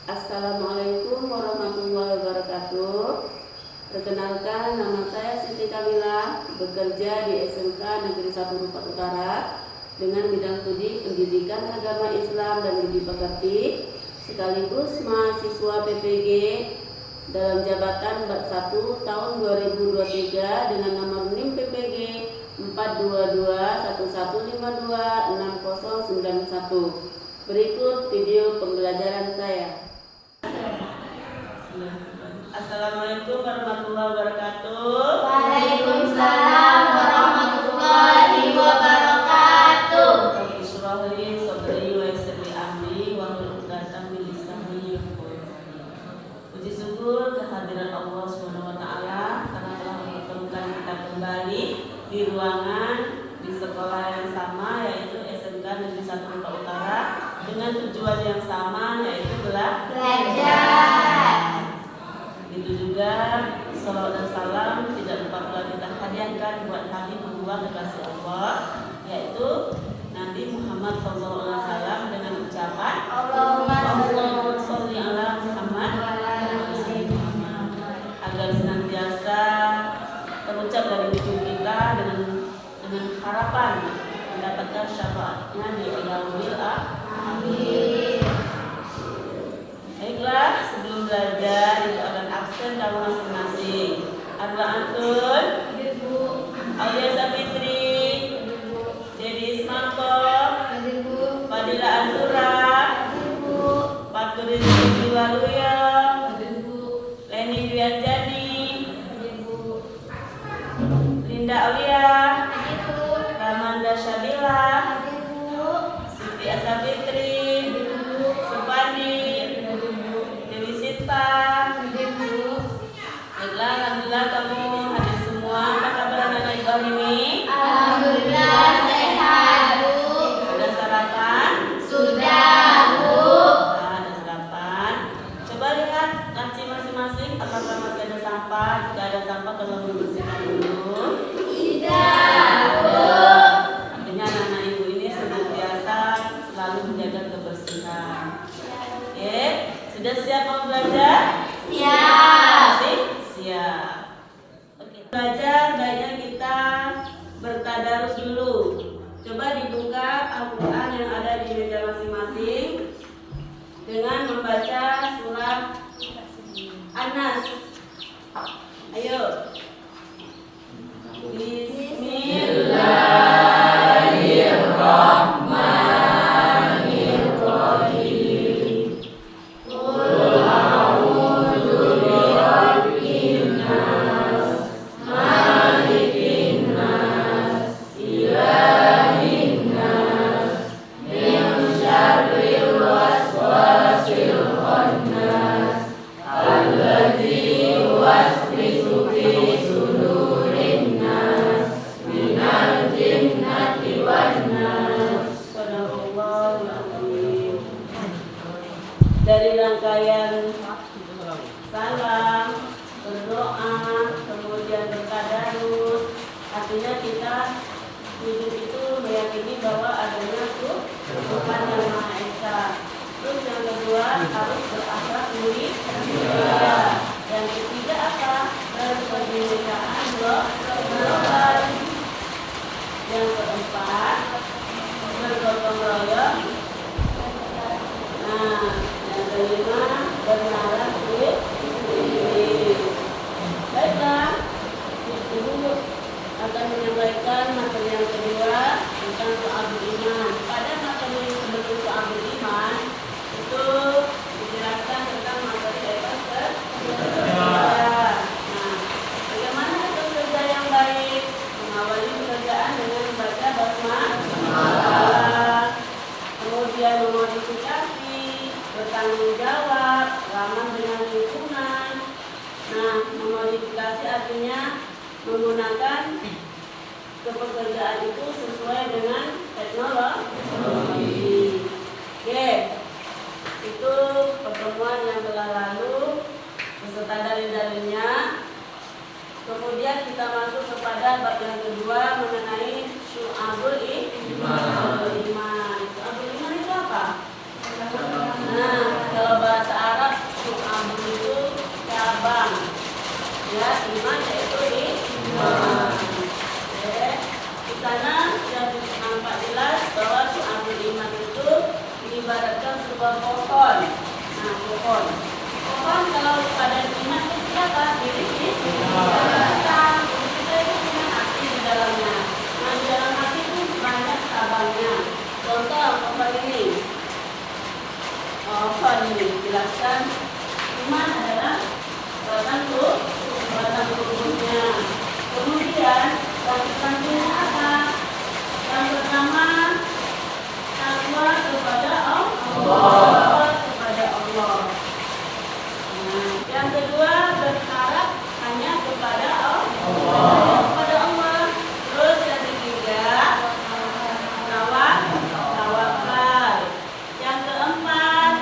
Assalamualaikum warahmatullahi wabarakatuh. Perkenalkan, nama saya Siti Kamila, bekerja di SMK Negeri 1 Rupat Utara dengan bidang studi Pendidikan Agama Islam dan Budi Pekerti, sekaligus mahasiswa PPG dalam jabatan Bat 1 tahun 2023 dengan nomor NIM PPG 42211526091. Berikut video pembelajaran saya. Assalamualaikum warahmatullahi wabarakatuh. Waalaikumsalam warahmatullahi wabarakatuh. Bismillahirrahmanirrahim. Sabri wa yassirli amri wa hlul 'uqdatam min lisani yafqahu qawli. Puji syukur kehadiran Allah Subhanahu wa taala karena telah mempertemukan kita kembali di ruangan di sekolah yang sama, yaitu SMK Negeri 1 Rupat Utara, dengan tujuan yang sama, yaitu belajar. Itu juga salawat dan salam tidak lupa pula kita hadiahkan buat Nabi kedua kekasih Allah, yaitu Nabi Muhammad SAW, dengan ucapan Allahumma sholli ala Muhammad agar senantiasa terucap dari bibir kita dengan harapan mendapatkan syafaatnya di yaumil akhir. Baiklah, sebelum belajar itu akan absen kamu masing-masing. Arba'atun, Aulia Sabitri, Dedi Ismanto, Fadila Azura, Faturi Waluya, Leni Dwianjani, Linda Aulia, Ramanda Syabila, Siti Asabitri, Supani, Dewi Sita. Baiklah, alhamdulillah kamu hadir semua. Apa kabar anak-anak Iqbal ini? Alhamdulillah sehat, Bu. Sudah sarapan? Sudah, Bu. Ada sarapan. Coba lihat laci masing-masing, apakah masih ada sampah? Jika ada sampah, tolong dibersihkan dulu. Tidak, Bu. Artinya anak-anak ibu ini senantiasa selalu menjaga kebersihan. Oke, sudah siap mau belajar? Siap. Siap. Oke, belajar baiknya kita bertadarus dulu. Coba dibuka Al-Quran yang ada di meja masing-masing dengan membaca surah An-Nas. Ayo. Dari rangkaian salam, berdoa, kemudian bertadarus, artinya kita hidup itu meyakini bahwa adanya Tuhan yang Maha Esa. Terus yang kedua, harus berakhlak mulia. Yang ketiga apa? Berkebinekaan global. Yang keempat, bergotong royong. Nah, yang kelima, bernalar duit. Baiklah, Ibu akan menyampaikan materi yang kedua tentang soal beriman. Pada materi sebelum soal beriman itu dijelaskan tentang materi bebas kerja. Nah, bagaimana bekerja yang baik? Mengawali pekerjaan dengan membaca basmalah, kemudian memodifikasi, bertanggung jawab, ramah dengan lingkungan. Nah, memodifikasi artinya menggunakan kepekerjaan itu sesuai dengan teknologi. Oke, itu pertemuan yang telah lalu beserta dalil-dalilnya. Kemudian kita masuk kepada bab yang kedua mengenai syu'abul iman. Syu'abul iman itu apa? Nah, kalau bahasa Arab Ya, iman yaitu iman. Oke. Di sana sudah nampak jelas bahwa syu'abul iman itu diibaratkan sebuah pohon. Nah, pohon kalau pada iman itu siapa? Diri kita. Kita itu punya hati di dalamnya. Nah, di dalam hati itu banyak cabangnya. Contoh pohon ini. Pohon ini dijelaskan iman adalah batang tubuhnya. Kemudian lanjutannya apa? Yang pertama takwa kepada Allah. Kepada Allah. Nah, yang kedua berharap hanya kepada Allah. Kepada Allah. Terus yang ketiga tawakal. Yang keempat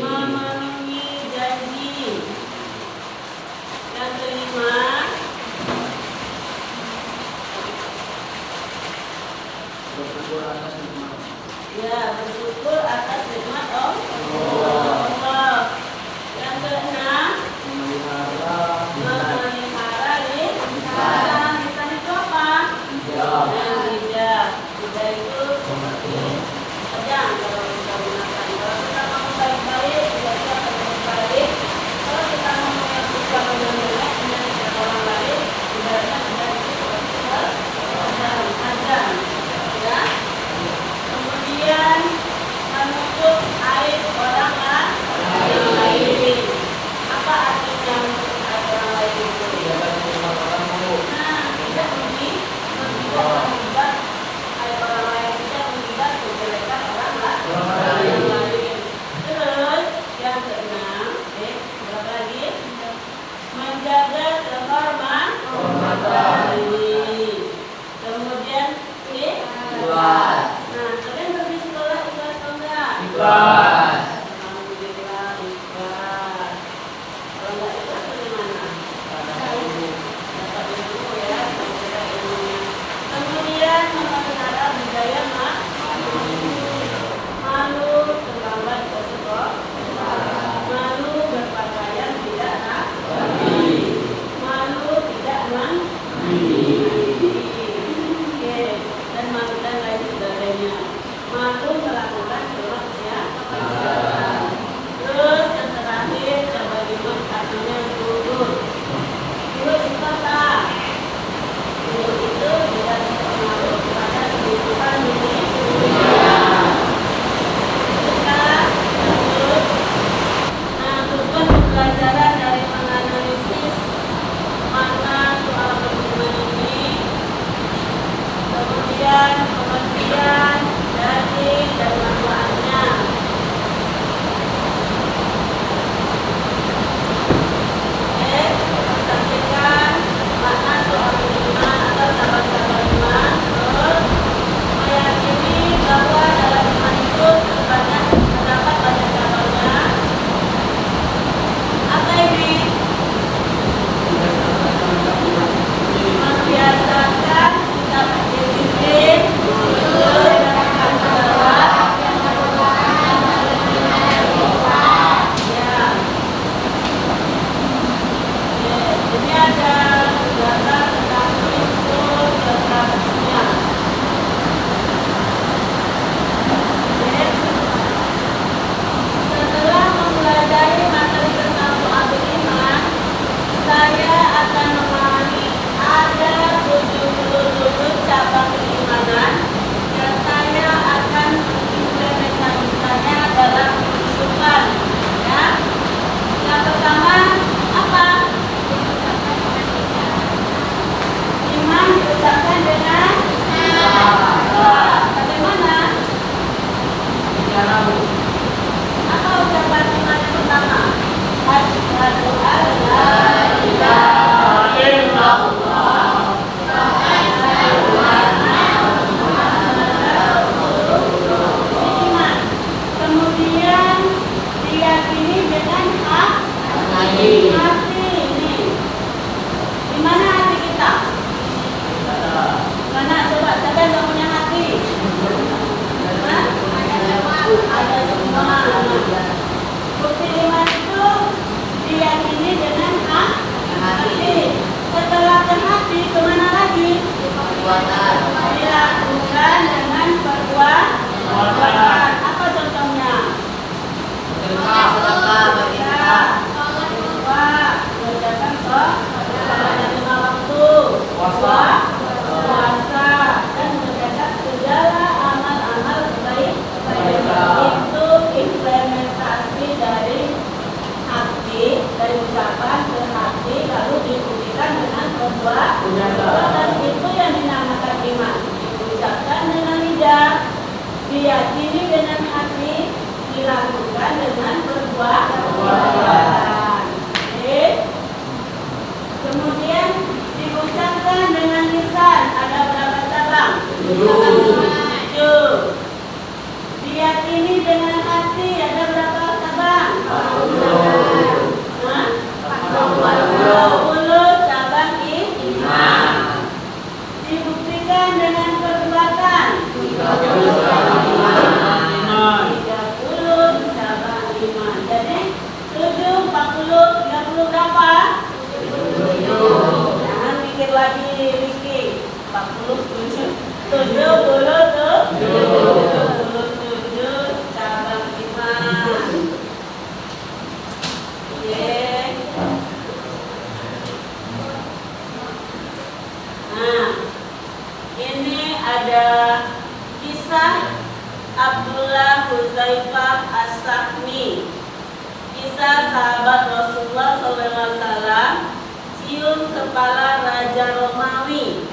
memenuhi janji. Yang kelima bersyukur atas nikmat Allah. Yang keenam memelihara lisan. Lisan itu apa? Lidah itu seperti pedang kalau kita gunakan. Kalau kita ngomong baik-baik, kita akan baik. Kalau kita ngomong yang tidak benar-benar dengan orang lain, ibaratnya pedang itu seperti pedang. Ya. Kemudian menutup aib orang lain. Apa artinya menutup aib orang lain itu? Nah, tidak mengibat aib orang lain, tidak mengibat kejelekan orang lain. Terus yang keenam, berapa lagi? Menjaga kehormatan. Kemudian ikhlas. Nah, kalian pergi sekolah ikhlas atau enggak? Ikhlas. Alhamdulillah ikhlas. Kalau enggak ikhlas bagaimana? Dapat ilmu ya, dapat ilmunya. Kemudian memelihara budaya malu terlambat bersedekah. Malu berpakaian tidak rapi. Malu tidak mandi. Dan malu dan lain sebagainya. Malu melakukan kemaksiatan. Terus yang terakhir coba dibuat artinya turut. Turut itu apa? Turut itu tidak berpengaruh pada kehidupan dunia. Nah, tujuan pembelajaran dari menganalisis makna soal beriman ini. Kemudian pengertian dari dan manfaatnya. Sampaikan makna soal iman atau cabang-cabang iman. Terus meyakini bahwa dalam iman itu terdapat banyak cabangnya. Apa ini? Membiasakan sikap disiplin, jujur dan tanggung jawab. Ya. Ini ada beberapa tentang prinsip berpragmatisnya. Setelah mempelajari materi tentang soal iman, saya akan memahami ada 77 cabang keimanan dan saya akan mengimplementasikannya dalam kehidupan. Ya. Yang pertama apa? Dilakukan dengan perbuatan. Apa contohnya? Mengerjakan sholat 5 waktu, puasa, dan mengerjakan segala amal-amal baik. Itu implementasi dari hati, dari ucapan ke hati, lalu dibuktikan dengan perbuatan. Itu yang dinamakan iman. Diucapkan dengan lidah, diyakini dengan hati, dilakukan dengan perbuatan. Kemudian diucapkan dengan lisan. Ada berapa cabang? 7. Diyakini dengan hati. Ada berapa cabang? 40 cabang iman. Dibuktikan dengan perbuatan. 30 cabang iman. Jadi 7, 40, 30 berapa? Jangan mikir lagi, Rizky. 47 cabang iman. Oke. Nah, ini ada kisah Abdullah Huzaifah As-Sahmi. Kisah sahabat Rasulullah SAW cium kepala Raja Romawi.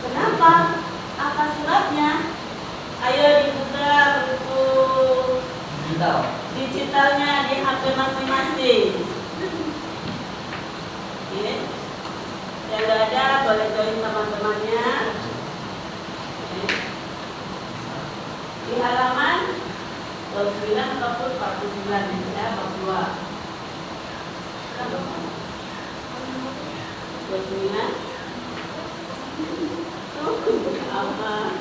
Kenapa? Apa sebabnya? Ayo dibuka buku digitalnya di HP masing-masing. Oke. Yang nggak ada boleh join sama temannya. Oke. Di halaman 29 ataupun 49 ya, 42. 29. Apa?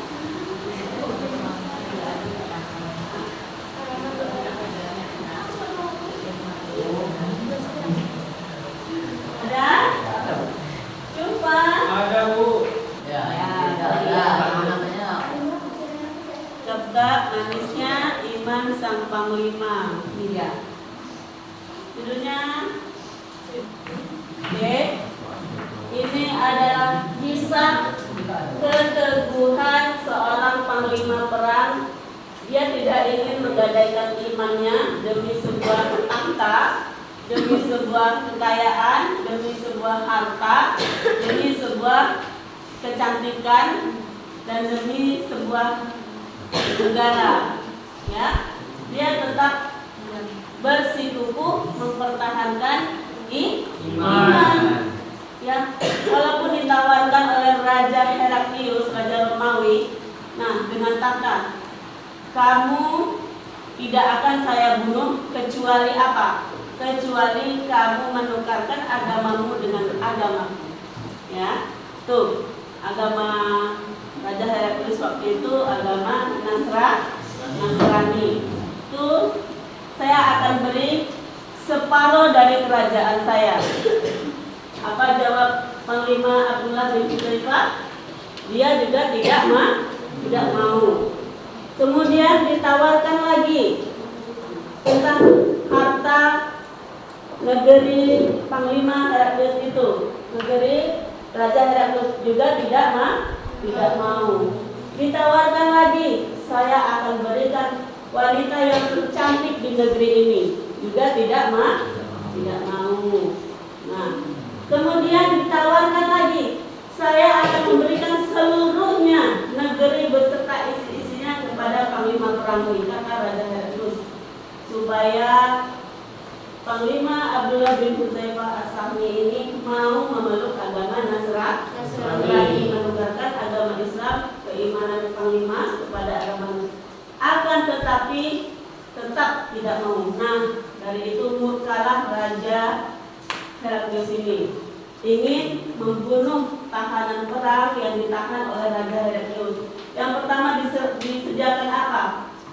Ada? Jumpa? Ada, Bu. Cebak manisnya iman sang panglima. Iya. Judulnya Oke. Ini adalah kisah keteguhan seorang panglima perang. Dia tidak ingin menggadaikan imannya demi sebuah tahta, demi sebuah kekayaan, demi sebuah harta, demi sebuah kecantikan, dan demi sebuah negara. Ya, dia tetap bersikukuh mempertahankan iman. Ya, walaupun ditawarkan oleh Raja Heraklius, Raja Romawi, nah dengan kata, kamu tidak akan saya bunuh kecuali apa? Kecuali kamu menukarkan agamamu dengan agamaku. Ya, tuh agama Raja Heraklius waktu itu agama Nasrani. Tuh saya akan beri separuh dari kerajaan saya. Apa jawab Panglima Abdullah bin Huzaifah? Dia juga tidak mau. Kemudian ditawarkan lagi tentang harta negeri Panglima Heraklius itu. Negeri Raja Heraklius juga tidak mau. Ditawarkan lagi, saya akan berikan wanita yang tercantik di negeri ini. Juga tidak mau. Nah, kemudian ditawarkan lagi, saya akan memberikan seluruhnya negeri beserta isi-isinya kepada Panglima perang ini, kata Raja Heraklius, supaya Panglima Abdullah bin Huzaifah As-Sahmi ini mau memeluk agama Nasrani, menukarkan agama Islam, keimanan Panglima kepada agama Nasrani. Akan tetapi tetap tidak mau. Nah, dari itu murkalah Raja Heraklius ini ingin membunuh tahanan perang yang ditahan oleh Raja Heraklius. Yang pertama disediakan apa?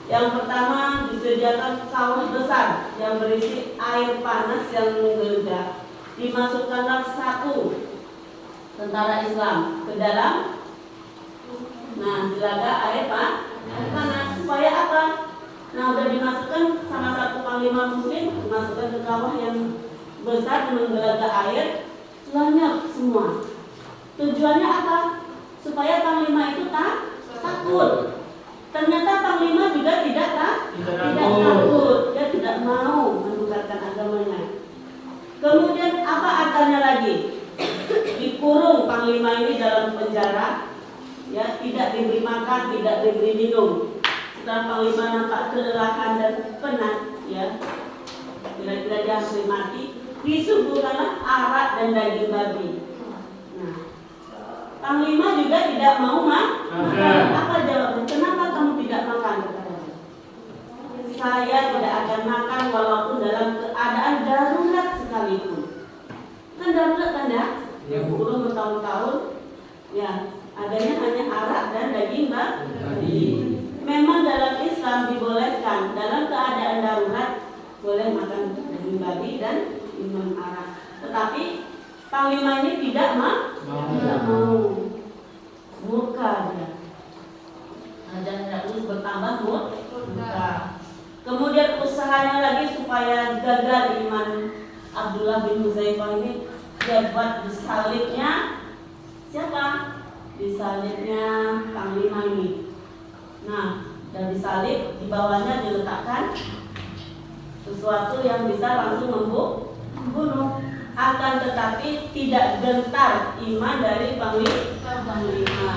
Yang pertama disediakan kawah besar yang berisi air panas yang menggelegar. Dimasukkanlah satu tentara Islam ke dalam Nah, gelaga air panas supaya apa? Nah, udah dimasukkan sama satu panglima muslim, dimasukkan ke kawah yang besar dengan gelaga air, lenyap semua. Tujuannya apa? Supaya panglima itu takut. Ternyata panglima juga tidak takut. Dia tidak mau meninggalkan agamanya. Kemudian apa akalnya lagi? Dikurung panglima ini dalam penjara, ya, tidak diberi makan, tidak diberi minum. Setelah panglima nampak kelelahan dan penat, ya, kira-kira dia hampir mati, disuguhkanlah arak dan daging babi. Nah, panglima juga tidak mau makan. Apa jawabnya? Kenapa kamu tidak makan? Saya tidak akan makan walaupun dalam keadaan darurat sekalipun. Kan darurat kan ya? Yang bertahun-tahun, ya, adanya hanya arak dan daging babi. Memang dalam Islam dibolehkan dalam keadaan darurat boleh makan daging babi dan minum arak. Tetapi panglima ini tidak mau. Murka dia. Dan terus bertambah murka. Kemudian usahanya lagi supaya gagal iman Abdullah bin Huzaifah ini, dia buat disalibnya siapa? Disalibnya panglima ini. Nah, dan disalib di bawahnya diletakkan sesuatu yang bisa langsung membunuh. Akan tetapi tidak gentar iman dari panglima.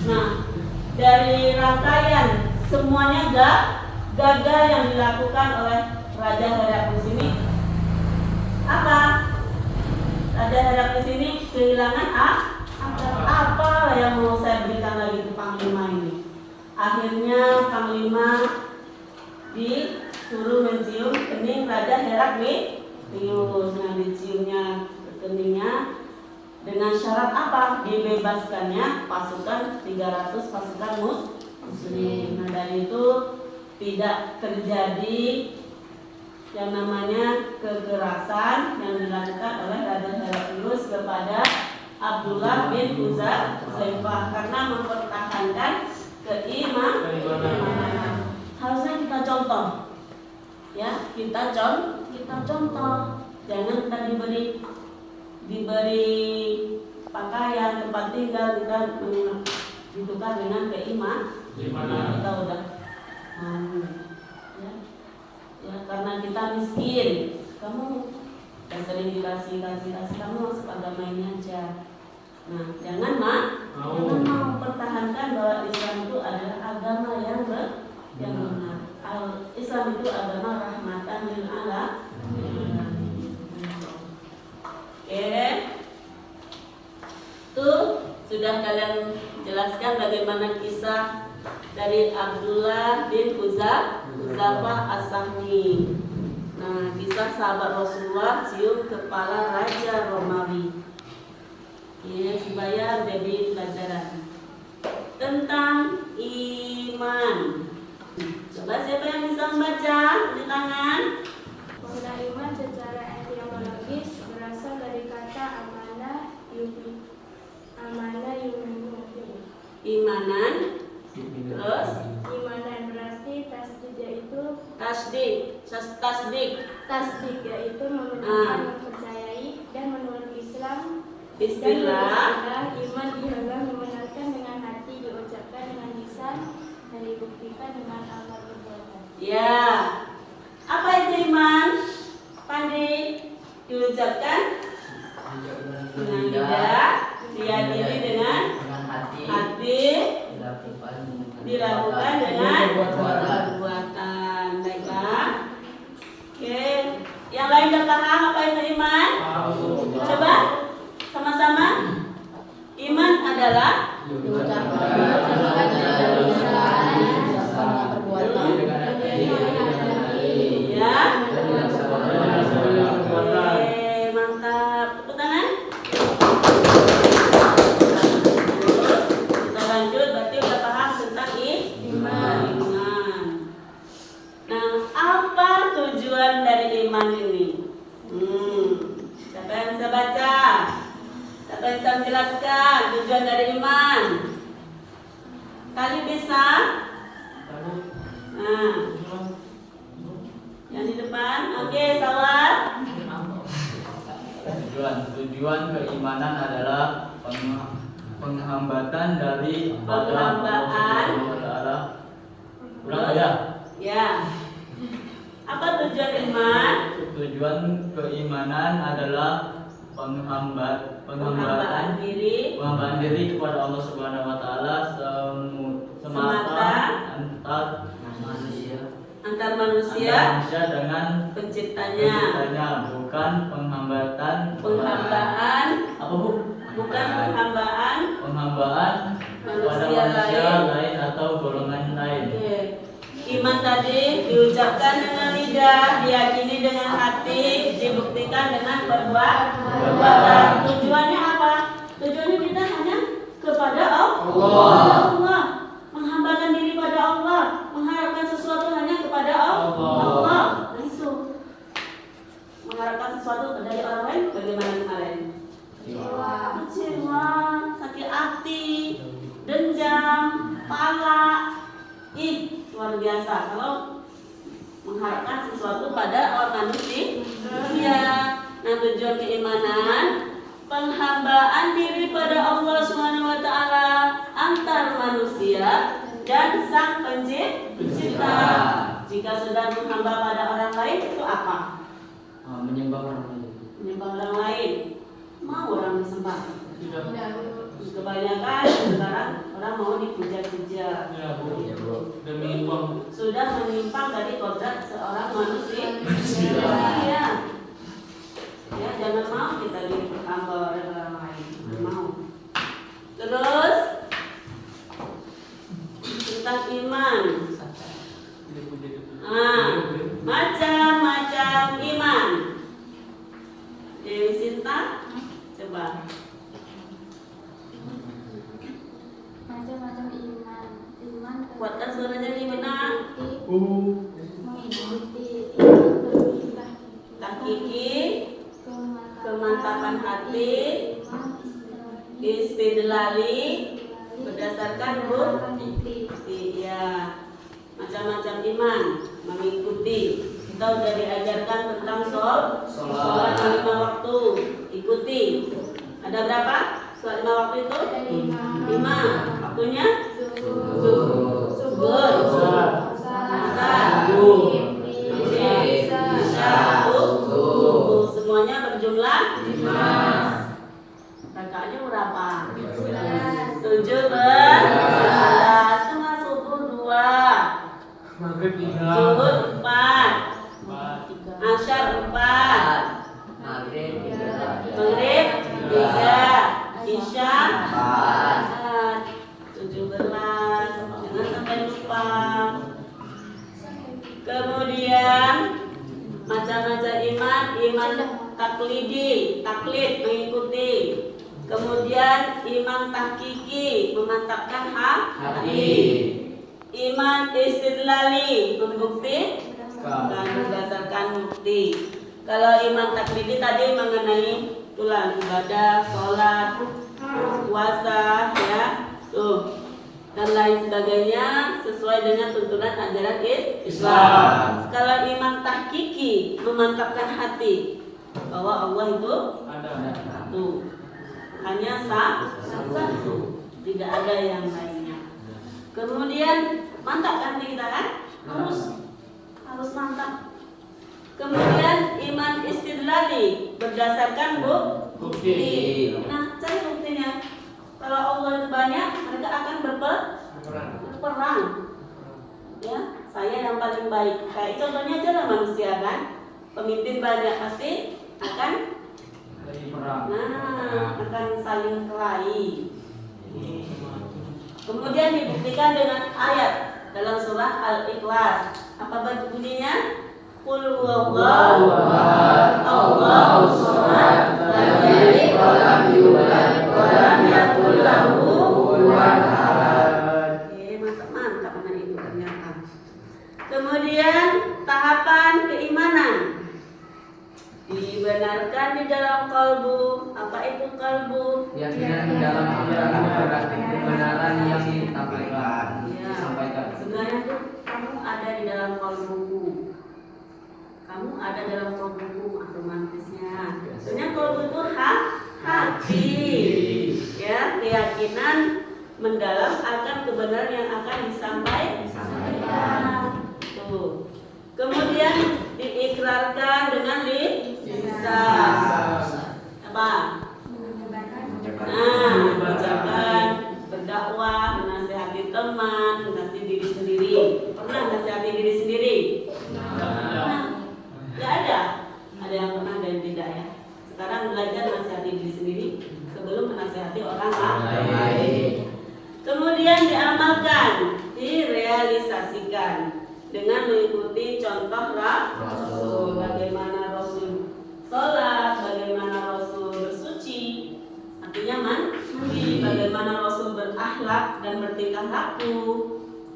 Nah, dari rangkaian semuanya gagal yang dilakukan oleh Raja Heraklius ini apa? Raja Heraklius ini kehilangan apa yang mau saya berikan lagi ke panglima ini. Akhirnya panglima disuruh mencium kening Raja Heraklius. Nah, diciumnya keningnya dengan syarat apa? Dibebaskannya pasukan 300 pasukan muslim. Nah, dari itu tidak terjadi yang namanya kekerasan yang dilakukan oleh Raja Heraklius kepada Abdullah bin Huzaifah karena mempertahankan keimanan. Harusnya kita contoh, ya, kita contoh. Jangan kita diberi pakaian, tempat tinggal, kita ditukar dengan keimanan. Kita udah ya, karena kita miskin, kamu sering dikasih, kamu masuk agama ini aja. Nah, jangan mau pertahankan bahwa Islam itu adalah agama yang benar. Islam itu agama rahmatan lil alamin. Oke. Tuh, sudah kalian jelaskan bagaimana kisah dari Abdullah bin Huzaifah As-Sahmi. Nah, kisah sahabat Rasulullah cium kepala Raja Romawi. Ini supaya jadi pelajaran tentang iman. Coba siapa yang bisa membaca di tangan? Pola iman secara etimologis berasal dari kata amanah yuminu. Imanan. Terus Imanan berarti tasdik, yaitu tasdik yaitu mempercayai dan menurut Islam istilah iman dianggap membenarkan dengan hati, diucapkan dengan lisan dan dibuktikan dengan amal perbuatan. Ya. Apa itu iman? Pandi diucapkan dengan lidah, diyakini dengan hati, dilakukan dengan perbuatan. Baiklah. Oke. Yang lain udah paham apa itu iman? Coba sama-sama. Iman adalah ya. Oke, mantap. Tepuk tangan. Kita lanjut, berarti udah paham tentang iman. Nah, apa tujuan dari iman ini? Siapa yang bisa baca? Siapa yang bisa menjelaskan tujuan dari iman? Kali bisa. Nah, yang di depan. Oke, Sawar. Tujuan keimanan adalah penghambatan dari Penghambaan. Ulang ya. Ya. Apa tujuan iman? Tujuan keimanan adalah penghambaan diri kepada Allah Subhanahu wa taala semata antar manusia dengan penciptanya, bukan penghambaan apa Bu? Bukan penghambaan pada manusia lain atau golongan lain. Oke. Iman tadi diucapkan dengan lidah, diyakini dengan hati, dibuktikan dengan perbuatan. Tujuannya apa? Tujuannya kita hanya kepada Allah. Menghambakan diri pada Allah, mengharapkan sesuatu hanya kepada Allah. Nah, itu. Mengharapkan sesuatu dari orang lain bagaimana kemarin? Kecewa, sakit hati, dendam, pala. Luar biasa kalau mengharapkan sesuatu pada orang manusia. Nah, tujuan keimanan penghambaan diri pada Allah Subhanahu wa taala antar manusia dan Sang Pencipta. Jika sedang menghamba pada orang lain itu apa? Menyembah orang lain. Menyembah orang lain. Mau orang disembah? Kebanyakan sekarang orang mau dipuja-puja. Demi uang. Sudah menyimpang dari kodrat seorang manusia. Ya, jangan mau kita dihamba oleh orang lain. Jangan mau. Terus tentang iman. Macam-macam iman. Dewi Sinta, coba. Macam-macam iman Kuatkan suaranya nih benar. mengikuti Tahqiqi, kemantapan hati, istidlali, berdasarkan bukti. Iya, macam-macam iman mengikuti. Kita sudah diajarkan tentang sholat 5 waktu. Ikuti. Ada berapa? Sholat 5 waktu itu? 5. Waktunya? Subuh, asar, subuh. Semuanya berjumlah 5. Rakaatnya berapa? 17. Setengah subuh 2. Zuhur 4. Asyar 4. Maghrib 3. Isya 4. 17. Jangan sampai lupa. Kemudian macam-macam iman taklidi, taklid mengikuti. Kemudian iman tahqiqi, memantapkan hati. Iman istidlali, membuktikan berdasarkan bukti. Kalau iman taklidi tadi mengenai tulang ibadah, sholat, puasa, ya, tuh, dan lain sebagainya sesuai dengan tuntunan ajaran Islam. Kalau iman tahqiqi, memantapkan hati bahwa Allah itu satu, hanya satu, tidak ada yang lainnya. Kemudian mantap kan kita kan? Harus mantap. Kemudian iman istidlali berdasarkan bukti. Nah, cari buktinya. Kalau Allah itu banyak, mereka akan berperang. Ya, saya yang paling baik. Kayak contohnya aja lah manusia kan. Pemimpin banyak pasti akan akan saling kelahi. Kemudian dibuktikan dengan ayat dalam surah Al-Ikhlas. Apa bunyinya? Qul huwallahu ahad, Allahus samad, lam yalid wa lam yulad wa lam yakul lahu kufuwan ahad. Mantap anak itu ternyata. Kemudian tahapan keimanan dibenarkan di dalam kalbu. Apa itu qalbu. Keyakinan di dalam pikiran berarti kebenaran yang disampaikan. Sebenarnya tuh kamu ada di dalam qalbuku. Kamu ada dalam qalbuku, romantisnya. Sebenarnya qalbu itu hati. Ya, keyakinan mendalam akan kebenaran yang akan disampaikan. Tuh. Kemudian diikrarkan dengan lisan. Apa? Ucapan, berdakwah, menasihati teman, menasihati diri sendiri. Pernah menasihati diri sendiri? Nggak ada. Ada yang pernah dan tidak ya. Sekarang belajar menasihati diri sendiri sebelum menasihati orang lain. Kemudian diamalkan, direalisasikan dengan mengikuti contoh Rasul. Bagaimana Rasul sholat, bagaimana Rasul bersuci, artinya mandi, bagaimana Rasul berakhlak dan bertingkah laku,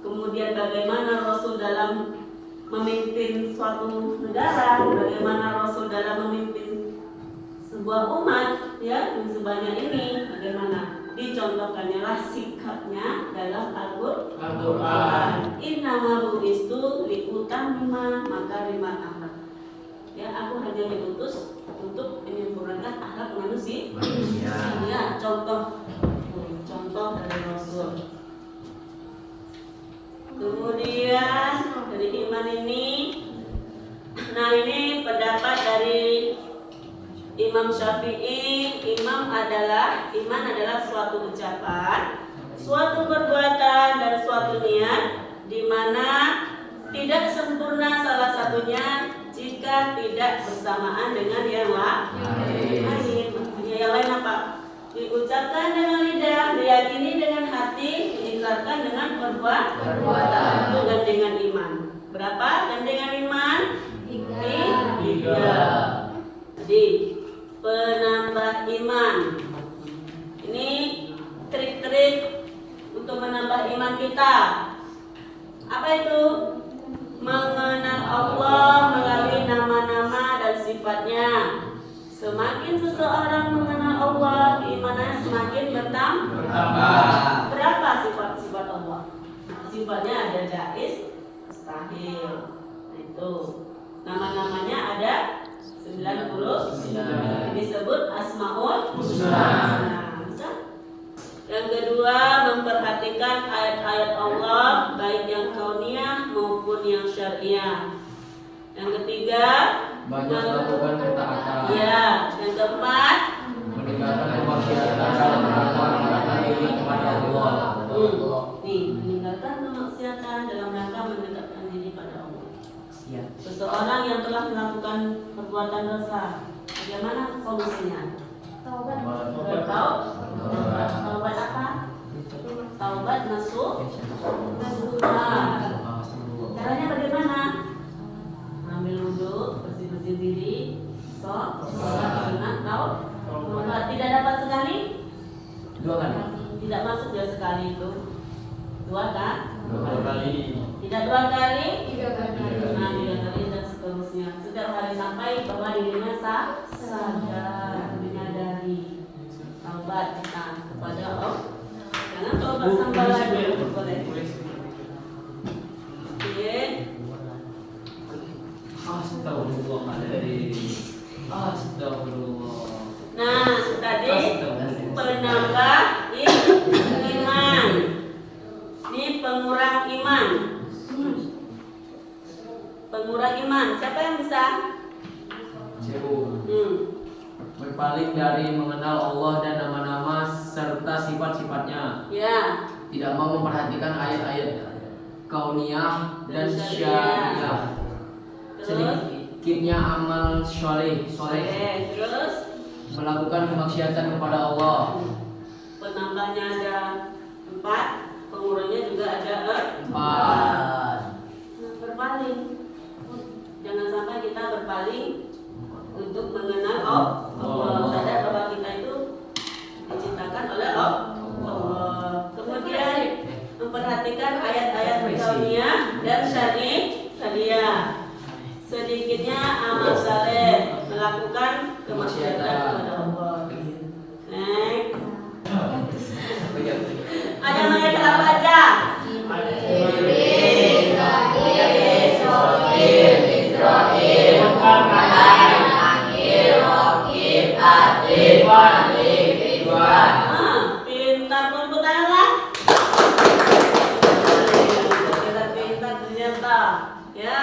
kemudian bagaimana Rasul dalam memimpin suatu negara, bagaimana Rasul dalam memimpin sebuah umat, ya, yang sebanyak ini, bagaimana dicontohkannya lah sikapnya dalam Al-Quran. Innama bu'istu liutammima makarimal akhlak. Ya, aku hanya diutus untuk menyempurnakan akhlak manusia. Ya, contoh dari Rasul. Kemudian dari iman ini, nah ini pendapat dari Imam Syafi'i. Iman adalah suatu ucapan, suatu perbuatan dan suatu niat di mana tidak sempurna salah satunya jika tidak bersamaan dengan yang lain. Maksudnya yang lain apa? Diucapkan dengan lidah, diyakini dengan hati, diikrarkan dengan perbuatan. Itu gandengan iman. Berapa gandengan iman? 3. Jadi penambah iman. Ini trik-trik untuk menambah iman kita. Apa itu? Mengenal Allah melalui nama-nama dan sifatnya. Semakin seseorang mengenal Allah, imannya semakin bertambah. Berapa sifat-sifat Allah? Sifatnya ada jaiz, mustahil. Nah, itu. Nama-namanya ada 90 disebut Asmaul Husna. Yang kedua, memperhatikan ayat-ayat Allah baik yang kauniyah maupun yang syariah. Yang ketiga, banyak melakukan ketaatan. Ya, yang keempat, meninggalkan kemaksiatan dalam rangka mendekatkan diri kepada Allah. Meninggalkan kemaksiatan dalam rangka mendekatkan diri pada Allah. Siap. Seseorang yang telah melakukan perbuatan dosa, bagaimana solusinya? Taubat apa? Taubat masuk. Caranya bagaimana? Ambil wudhu, bersih-bersih diri, sunat, taubat. Tidak dapat sekali? 2 kali. Tidak masuk ya sekali itu. 2 kan? 2 kali. Tidak 2 kali? 3 kali. Nah, 3 kali dan seterusnya. Setiap hari sampai bahwa dirinya sadar, menyadari. Taubat kita kepada Allah. Jangan taubat sampai lagi. Boleh. Oke. Astagfirullah. Nah, tadi penambah iman. Ini pengurang iman. Pengurang iman. Siapa yang bisa? Berpaling dari mengenal Allah dan nama-nama serta sifat-sifatnya. Ya. Tidak mau memperhatikan ayat-ayat kauniyah dan syariah. Sedikitnya amal soleh. Terus Melakukan kemaksiatan kepada Allah. penambahnya ada 4, pengurangnya juga ada 4. Berpaling. Jangan sampai kita berpaling untuk mengenal Allah. Sadar bahwa kita itu diciptakan oleh Allah. Kemudian memperhatikan ayat-ayat kauniyah dan syariah. Sedikitnya amal saleh, melakukan kemaksiatan kepada Allah. Pintar pun tanganlah. Kita pintar ternyata. Ya.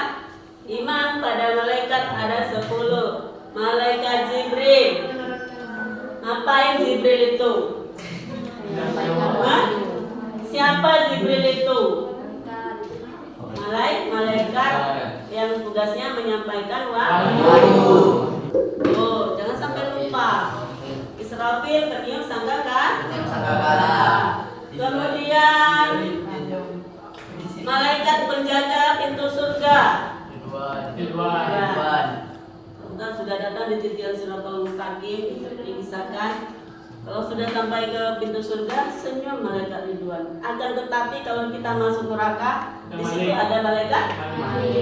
Iman pada malaikat ada 10. Malaikat Jibril. Ngapain Jibril itu? Hah? Siapa Jibril itu? Malaikat yang tugasnya menyampaikan wahyu. Oh, jangan sampai lupa. Israfil peniup sangkakala. Kemudian malaikat penjaga pintu surga. Kita sudah datang di titik Siratal Mustaqim, dikisahkan. Kalau sudah sampai ke pintu surga, senyum malaikat Ridwan. Akan tetapi kalau kita masuk neraka, di situ ada malaikat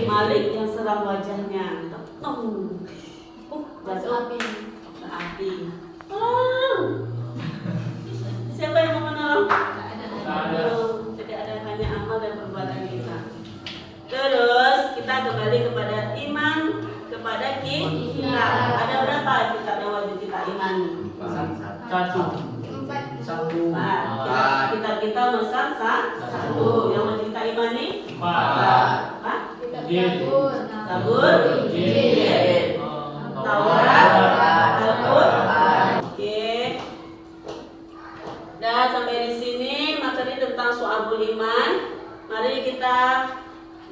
Malik yang seram wajahnya. Api. Siapa yang mau menolong? Tidak ada, hanya amal dan perbuatan kita. Terus kita kembali kepada iman kepada kita. Ada berapa kitab yang wajib kita imani? Satu. Kita mesan satu. Yang wajib kita imani? 4. Zabur, Injil, Taurat, Al-Qur'an. Oke. Dan sampai di sini materi tentang Syu'abul Iman. Mari kita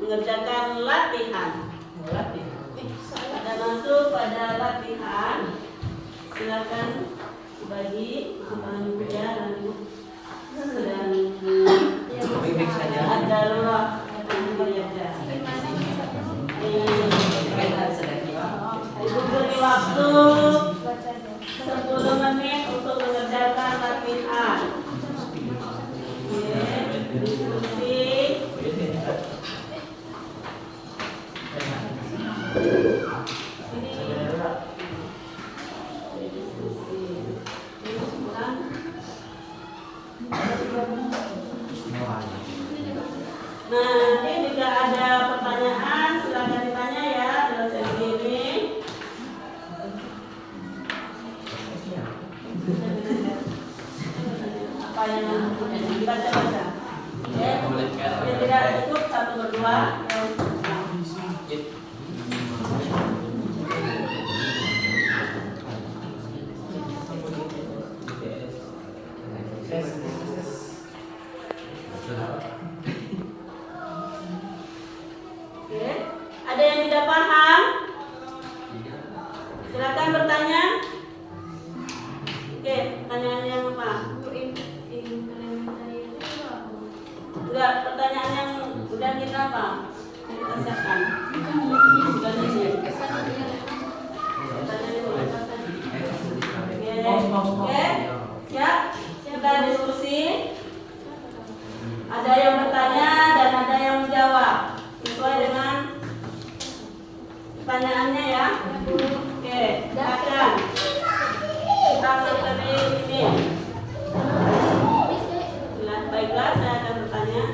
mengerjakan latihan. Ada masuk pada latihan. Silakan bagi abang muda dan sedang ada darurat Ibu beri waktu 10 menit untuk mengerjakan latihan. Diskusi. Nah, nanti jika ada pertanyaan silakan ditanya ya dalam sesi ini. Apa yang dibaca-baca? Yang tidak cukup 1 berdua. Ada yang tidak paham? Silakan bertanya. Oke, pertanyaan yang apa? Enggak, pertanyaan yang udah kita apa? Kita siapkan. Sudah siap. Oke, siap? Kita diskusi. Ada yang bertanya dan ada yang menjawab sesuai dengan pertanyaannya ya. Oke, silakan. Kita seperti ini. Baiklah, saya akan bertanya.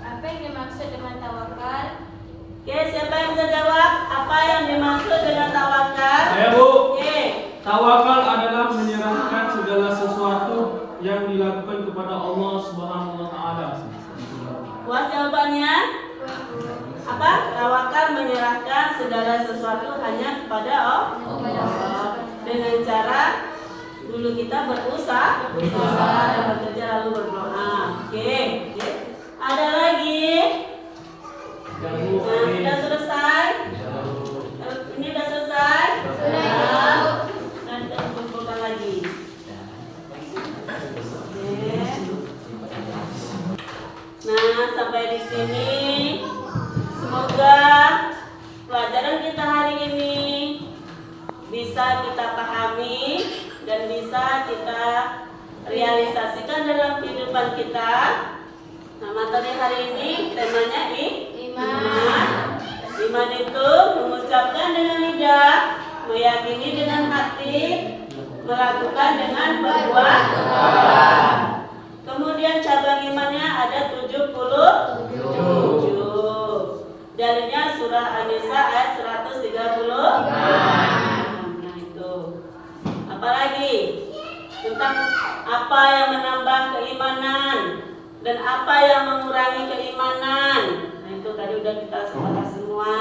Apa yang dimaksud dengan tawakal? Oke, siapa yang bisa jawab? Apa yang dimaksud dengan tawakal? Saya, Bu. Oke. Tawakal adalah menyerahkan segala sesuatu yang dilakukan kepada Allah Subhanahu wa taala. Puas jawabannya? Apa? Tawakal menyerahkan segala sesuatu hanya kepada Allah. Dengan cara dulu kita berusaha dan bekerja lalu berdoa. Oke. Ada lagi? Nah, sudah selesai? Ini sudah selesai? Sudah. Dan kita kumpulkan lagi. Oke. Nah, sampai di sini semoga pelajaran kita hari ini bisa kita pahami dan bisa kita realisasikan dalam kehidupan kita. Nah, materi hari ini temanya iman. Iman itu mengucapkan dengan lidah, meyakini dengan hati, melakukan dengan perbuatan. Kemudian cabang imannya ada 77. Dalilnya surah An-Nisa ayat 130. apa yang menambah keimanan dan apa yang mengurangi keimanan. Nah itu tadi udah kita sepakat semua.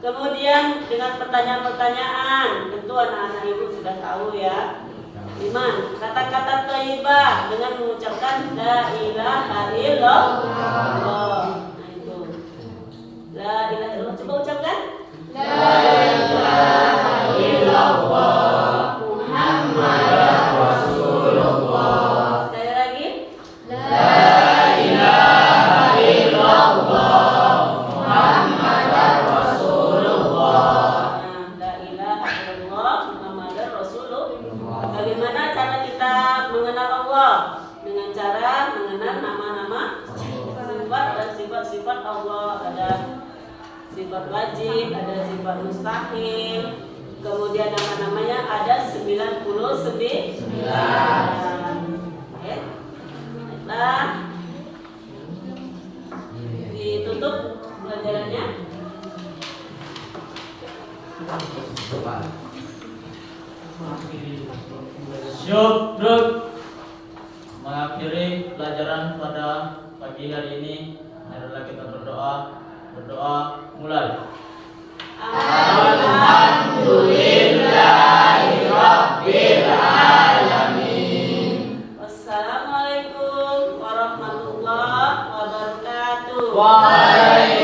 Kemudian dengan pertanyaan-pertanyaan, tentu anak-anak ibu sudah tahu ya. 5. Kata-kata thayyibah dengan mengucapkan la ilaha illallah. Nah itu. La ilaha illallah, coba ucapkan. La ilaha illallah Muhammadur Rasulullah. Sekali lagi. La ilaha illallah Muhammadur Rasulullah. Nah, la ilaha illallah Muhammadur Rasulullah. Bagaimana cara kita mengenal Allah? Dengan cara mengenal nama-nama, sifat dan sifat-sifat Allah. Ada sifat wajib, ada sifat mustahil. Kemudian nama-namanya ada 99. Oke. Baiklah. Ditutup pelajarannya. Syukur. Mengakhiri pelajaran pada pagi hari ini, marilah kita berdoa. Berdoa mulai. Alhamdulillahirabbil alamin. Wassalamualaikum warahmatullahi wabarakatuh. Waalaikumsalam